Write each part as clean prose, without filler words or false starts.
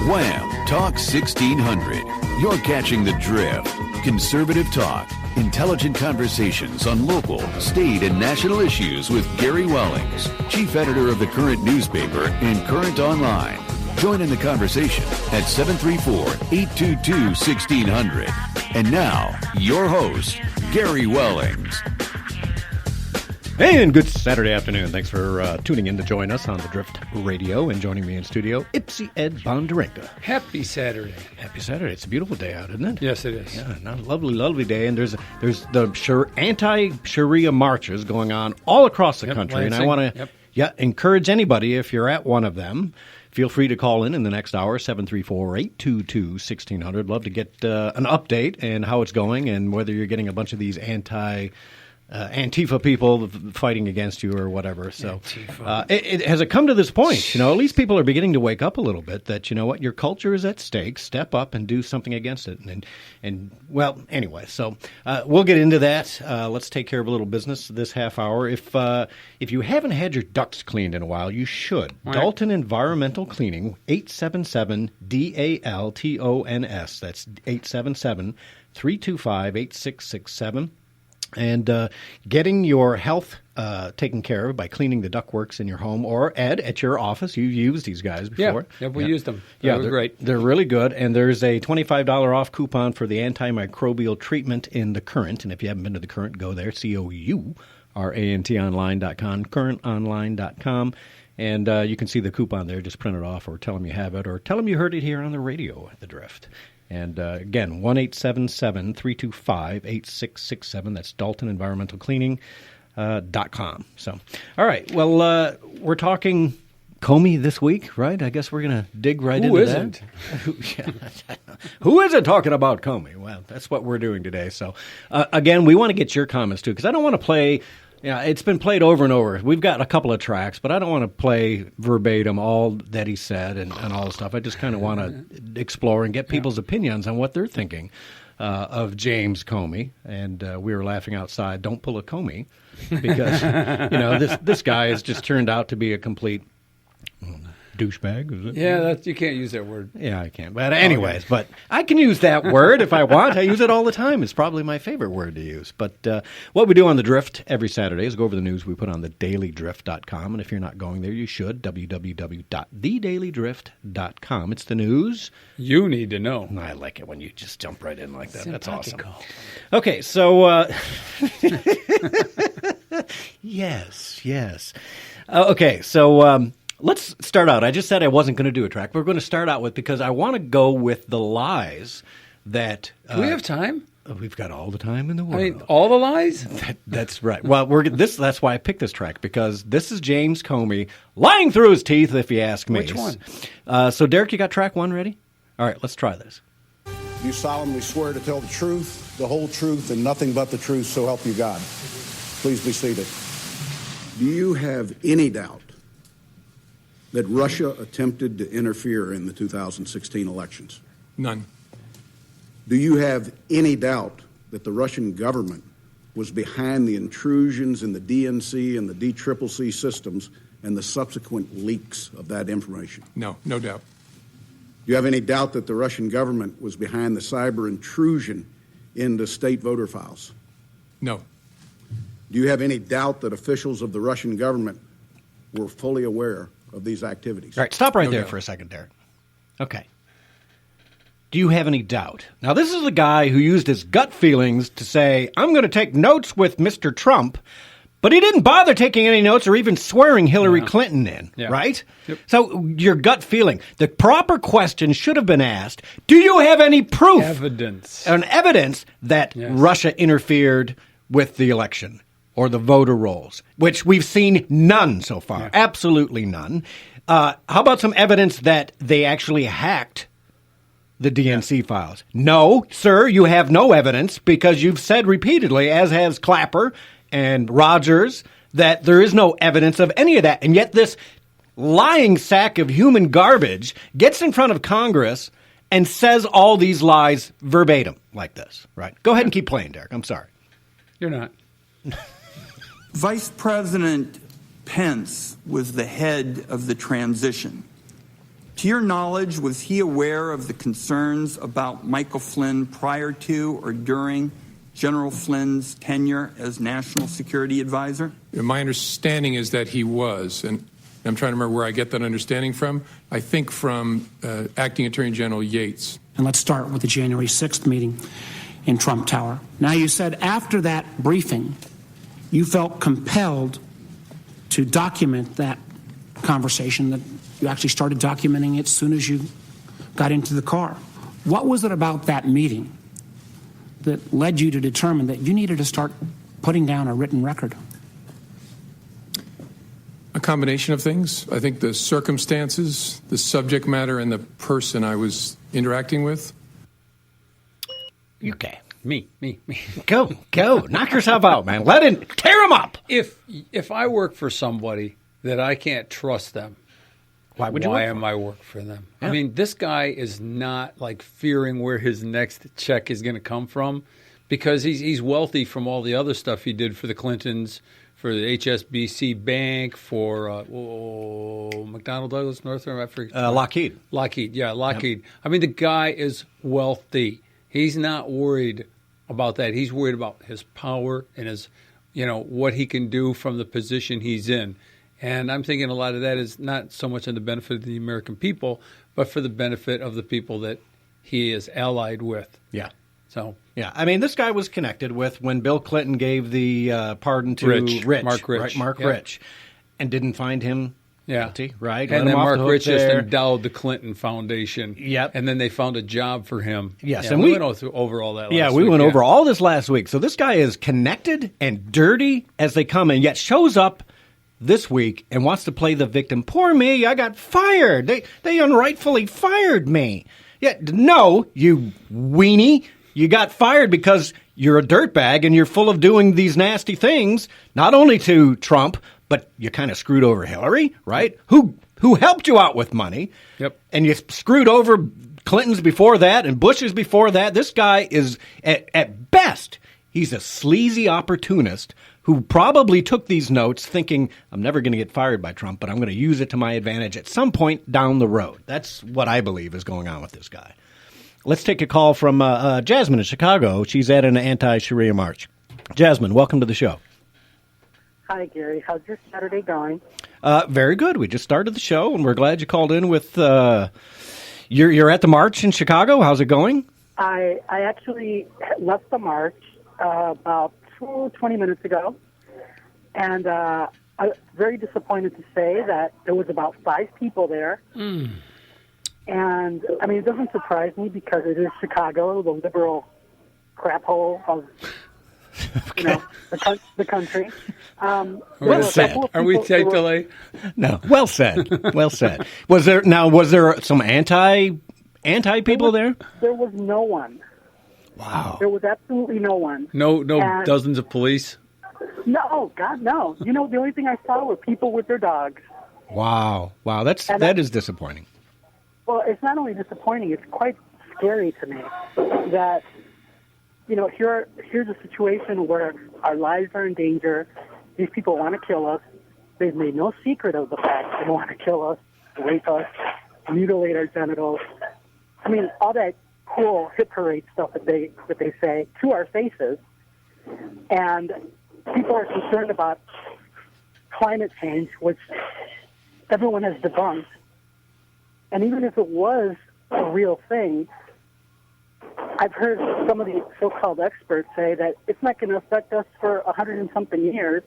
Wham! Talk 1600. You're catching the drift. Conservative talk. Intelligent conversations on local, state, and national issues with Gary Wellings, chief editor of the Current newspaper and Current Online. Join in the conversation at 734-822-1600. And now, your host, Gary Wellings. And good Saturday afternoon. Thanks for tuning in to join us on the Drift Radio. And joining me in studio, Ipsy Ed Bonderenka. Happy Saturday. Happy Saturday. It's a beautiful day out, isn't it? Yes, it is. Yeah, a lovely, lovely day. And there's the Anti-Sharia Marches going on all across the country. Lansing. And I want to encourage anybody, if you're at one of them, feel free to call in the next hour, 734-822-1600. Love to get an update and how it's going and whether you're getting a bunch of these Antifa people fighting against you or whatever. So has it come to this point? At least people are beginning to wake up a little bit that, you know what, your culture is at stake. Step up and do something against it. And well, anyway, so we'll get into that. Let's take care of a little business this half hour. If you haven't had your ducts cleaned in a while, you should. Right. Dalton Environmental Cleaning, 877-DALTONS. That's 877-325-8667. And getting your health taken care of by cleaning the ductworks in your home or, Ed, at your office. You've used these guys before. Yeah, we used them. They're great. They're really good. And there's a $25 off coupon for the antimicrobial treatment in the Current. And if you haven't been to the Current, go there, COURANTonline.com, currentonline.com. And you can see the coupon there. Just print it off or tell them you have it or tell them you heard it here on the radio at the Drift. And again, 1-877-325-8667. That's Dalton Environmental Cleaning.com. So, all right. Well, we're talking Comey this week, right? I guess we're going to dig right into that. Who isn't talking about Comey? Well, that's what we're doing today. So, again, we want to get your comments, too, because I don't want to play. Yeah, it's been played over and over. We've got a couple of tracks, but I don't want to play verbatim all that he said and all the stuff. I just kind of want to explore and get people's opinions on what they're thinking of James Comey. And we were laughing outside, don't pull a Comey, because, this guy has just turned out to be a complete douchebag, is it? Yeah, you can't use that word. Yeah, I can't. But anyways, but I can use that word if I want. I use it all the time. It's probably my favorite word to use. But what we do on the Drift every Saturday is go over the news we put on thedailydrift.com. And if you're not going there, you should. www.thedailydrift.com. It's the news you need to know. I like it when you just jump right in like that. That's awesome. Okay, so yes. Okay, so let's start out. I just said I wasn't going to do a track. We're going to start out with, because I want to go with the lies that... Do we have time? We've got all the time in the world. I mean, all the lies? That's right. Well, that's why I picked this track, because this is James Comey lying through his teeth, if you ask me. Which one? So, Derek, you got track one ready? All right, let's try this. You solemnly swear to tell the truth, the whole truth, and nothing but the truth, so help you God. Please be seated. Do you have any doubt that Russia attempted to interfere in the 2016 elections? None. Do you have any doubt that the Russian government was behind the intrusions in the DNC and the DCCC systems and the subsequent leaks of that information? No doubt. Do you have any doubt that the Russian government was behind the cyber intrusion into state voter files? No. Do you have any doubt that officials of the Russian government were fully aware of these activities? All right, stop right No there doubt. for a second, Derek. Okay. Do you have any doubt? Now, this is the guy who used his gut feelings to say, I'm going to take notes with Mr. Trump, but he didn't bother taking any notes or even swearing Hillary Clinton in, right? Yep. So your gut feeling. The proper question should have been asked, do you have any proof? Evidence that Russia interfered with the election or the voter rolls, which we've seen none so far, absolutely none. How about some evidence that they actually hacked the DNC files? No, sir, you have no evidence, because you've said repeatedly, as has Clapper and Rogers, that there is no evidence of any of that. And yet this lying sack of human garbage gets in front of Congress and says all these lies verbatim like this, right? Go ahead and keep playing, Derek. I'm sorry. You're not. Vice President Pence was the head of the transition. To your knowledge, was he aware of the concerns about Michael Flynn prior to or during General Flynn's tenure as National Security Advisor? My understanding is that he was, and I'm trying to remember where I get that understanding from. I think from Acting Attorney General Yates. And let's start with the January 6th meeting in Trump Tower. Now, you said after that briefing, you felt compelled to document that conversation, that you actually started documenting it as soon as you got into the car. What was it about that meeting that led you to determine that you needed to start putting down a written record? A combination of things. I think the circumstances, the subject matter, and the person I was interacting with. Okay. Me. Go. Knock yourself out, man. Tear him up. If I work for somebody that I can't trust them, why am I working for them? Yeah. I mean, this guy is not like fearing where his next check is going to come from, because he's wealthy from all the other stuff he did for the Clintons, for the HSBC Bank, for McDonnell Douglas, Northrop, Lockheed. Lockheed. Yep. I mean, the guy is wealthy. He's not worried about that. He's worried about his power and his, what he can do from the position he's in. And I'm thinking a lot of that is not so much on the benefit of the American people, but for the benefit of the people that he is allied with. Yeah. So. Yeah. I mean, this guy was connected with when Bill Clinton gave the pardon to Rich. Mark Rich. Right? Mark Rich. And didn't find him guilty, right? And then Mark Rich just endowed the Clinton Foundation. Yep. And then they found a job for him. Yes. Yeah, and we went over all that last week. Yeah, we went over all this last week. So this guy is connected and dirty as they come, and yet shows up this week and wants to play the victim. Poor me, I got fired. They unrightfully fired me. Yeah, no, you weenie. You got fired because you're a dirtbag and you're full of doing these nasty things, not only to Trump, but you kind of screwed over Hillary, right? Who helped you out with money. Yep. And you screwed over Clintons before that and Bushes before that. This guy is, at best, he's a sleazy opportunist who probably took these notes thinking, I'm never going to get fired by Trump, but I'm going to use it to my advantage at some point down the road. That's what I believe is going on with this guy. Let's take a call from Jasmine in Chicago. She's at an Anti-Sharia March. Jasmine, welcome to the show. Hi, Gary. How's your Saturday going? Very good. We just started the show, and we're glad you called in with you're at the march in Chicago. How's it going? I actually left the march about 20 minutes ago, and I was very disappointed to say that there was about 5 people there. And, I mean, it doesn't surprise me because it is Chicago, the liberal crap hole of, the country. Well said. Are we tape delay? No. Well said. Well said. Was there some anti people there? There was no one. Wow. There was absolutely no one. No dozens of police? No, God, no. The only thing I saw were people with their dogs. Wow. That is disappointing. Well, it's not only disappointing, it's quite scary to me that, here's a situation where our lives are in danger. These people want to kill us. They've made no secret of the fact they want to kill us, rape us, mutilate our genitals. I mean, all that cool hit parade stuff that they say to our faces. And people are concerned about climate change, which everyone has debunked. And even if it was a real thing, I've heard some of the so-called experts say that it's not going to affect us for 100 and something years.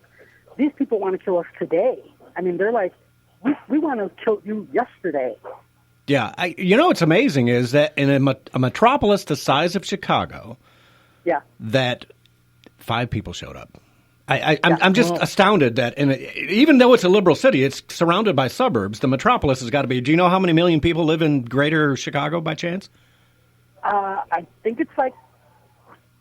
These people want to kill us today. I mean, they're like, we want to kill you yesterday. Yeah. What's amazing is that in a metropolis the size of Chicago, that 5 people showed up. I'm just astounded that, even though it's a liberal city, it's surrounded by suburbs. The metropolis has got to be. Do you know how many million people live in greater Chicago by chance? I think it's like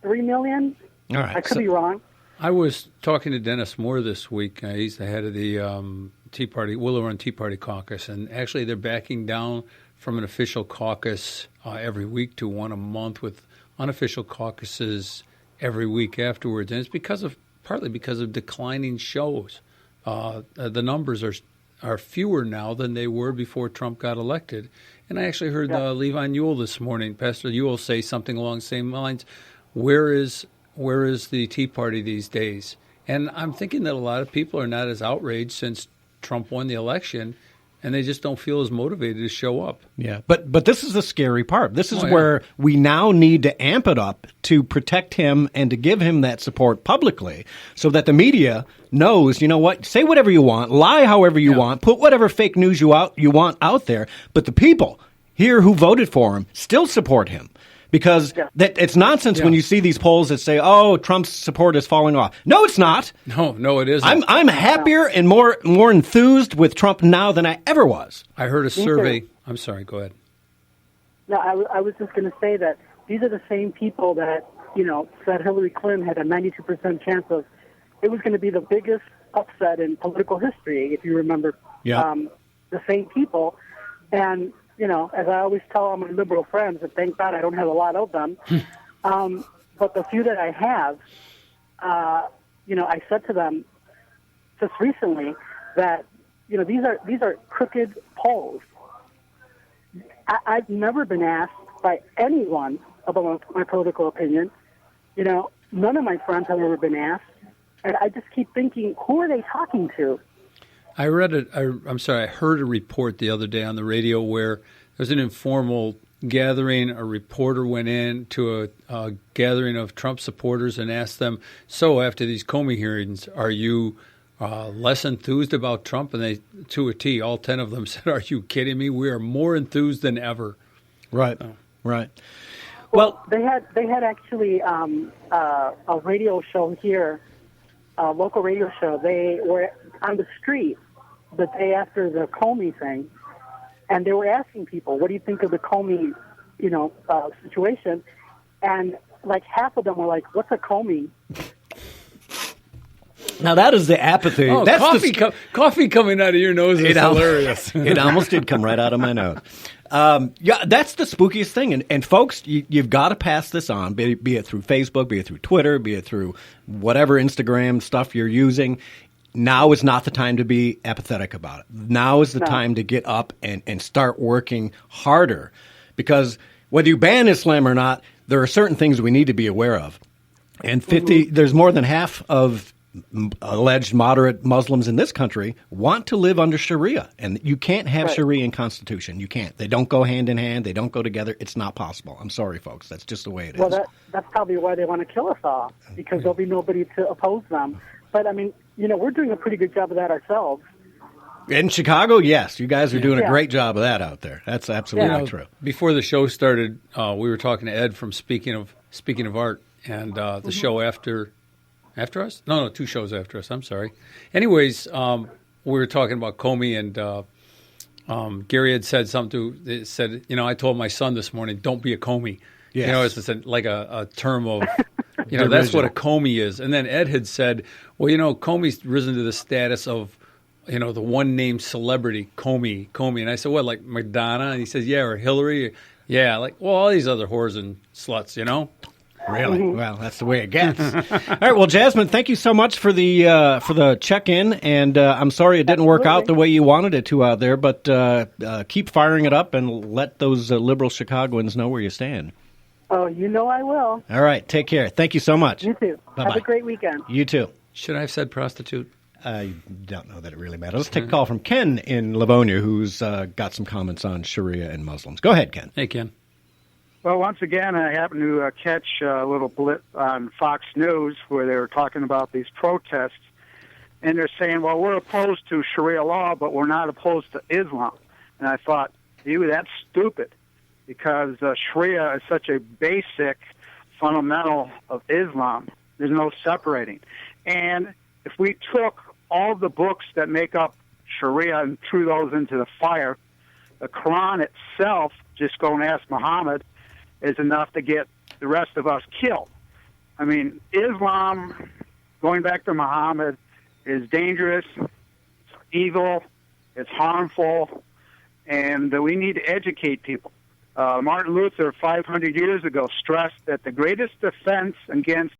3 million. All right. I could be wrong. I was talking to Dennis Moore this week. He's the head of the Tea Party, Willow Run Tea Party caucus. And actually they're backing down from an official caucus every week to one a month with unofficial caucuses every week afterwards. And it's partly because of declining shows. The numbers are fewer now than they were before Trump got elected. And I actually heard Levon Ewell this morning, Pastor Ewell, say something along the same lines. Where is the Tea Party these days? And I'm thinking that a lot of people are not as outraged since Trump won the election, and they just don't feel as motivated to show up. Yeah, but this is the scary part. This is where we now need to amp it up to protect him and to give him that support publicly so that the media knows, you know what, say whatever you want, lie however you want, put whatever fake news you want out there, but the people here who voted for him still support him. Because that it's nonsense when you see these polls that say, "Oh, Trump's support is falling off." No, it's not. No, it isn't. I'm happier and more enthused with Trump now than I ever was. I heard a survey. I'm sorry. Go ahead. No, I was just going to say that these are the same people that said Hillary Clinton had a 92% chance of. It was going to be the biggest upset in political history, if you remember. Yeah. The same people, and. As I always tell all my liberal friends, and thank God I don't have a lot of them, but the few that I have, I said to them just recently that, these are crooked polls. I've never been asked by anyone about my political opinion. None of my friends have ever been asked, and I just keep thinking, who are they talking to? I heard a report the other day on the radio where there was an informal gathering. A reporter went in to a gathering of Trump supporters and asked them, so after these Comey hearings, are you less enthused about Trump? And they, to a T, all 10 of them said, are you kidding me? We are more enthused than ever. Right, right. Well, they had actually a radio show here, a local radio show. They were on the street the day after the Comey thing, and they were asking people, what do you think of the Comey, situation? And like half of them were like, what's a Comey? Now that is the apathy. Oh, that's coffee coming out of your nose is hilarious. It almost did come right out of my nose. That's the spookiest thing. And folks, you've got to pass this on, be it through Facebook, be it through Twitter, be it through whatever Instagram stuff you're using. Now is not the time to be apathetic about it. Now is the time to get up and start working harder. Because whether you ban Islam or not, there are certain things we need to be aware of. And there's more than half of alleged moderate Muslims in this country want to live under Sharia. And you can't have Sharia and Constitution. You can't. They don't go hand in hand. They don't go together. It's not possible. I'm sorry, folks. That's just the way it is. Well, that's probably why they want to kill us all, because there'll be nobody to oppose them. But, I mean, we're doing a pretty good job of that ourselves. In Chicago, yes. You guys are doing a great job of that out there. That's absolutely true. Before the show started, we were talking to Ed from Speaking of Art, and the show after us? No, 2 shows after us. I'm sorry. Anyways, we were talking about Comey, and Gary had said something I told my son this morning, don't be a Comey. Yes. It's like a term of, that's what a Comey is. And then Ed had said, well, Comey's risen to the status of, the one-name celebrity, Comey. And I said, what, like Madonna? And he says, yeah, or Hillary. Yeah, like, well, all these other whores and sluts, Really? Well, that's the way it gets. All right. Well, Jasmine, thank you so much for the check-in, and I'm sorry it didn't work out the way you wanted it to out there, but keep firing it up and let those liberal Chicagoans know where you stand. Oh, I will. All right. Take care. Thank you so much. You too. Bye-bye. Have a great weekend. You too. Should I have said prostitute? I don't know that it really matters. Let's take a call from Ken in Livonia, who's got some comments on Sharia and Muslims. Go ahead, Ken. Hey, Ken. Well, once again, I happened to catch a little blip on Fox News where they were talking about these protests, and they're saying, well, we're opposed to Sharia law, but we're not opposed to Islam. And I thought, that's stupid, because Sharia is such a basic fundamental of Islam. There's no separating. And if we took all the books that make up Sharia and threw those into the fire, the Quran itself, just go and ask Muhammad, is enough to get the rest of us killed. I mean, Islam, going back to Muhammad, is dangerous, it's evil, it's harmful, and we need to educate people. Martin Luther, 500 years ago, stressed that the greatest defense against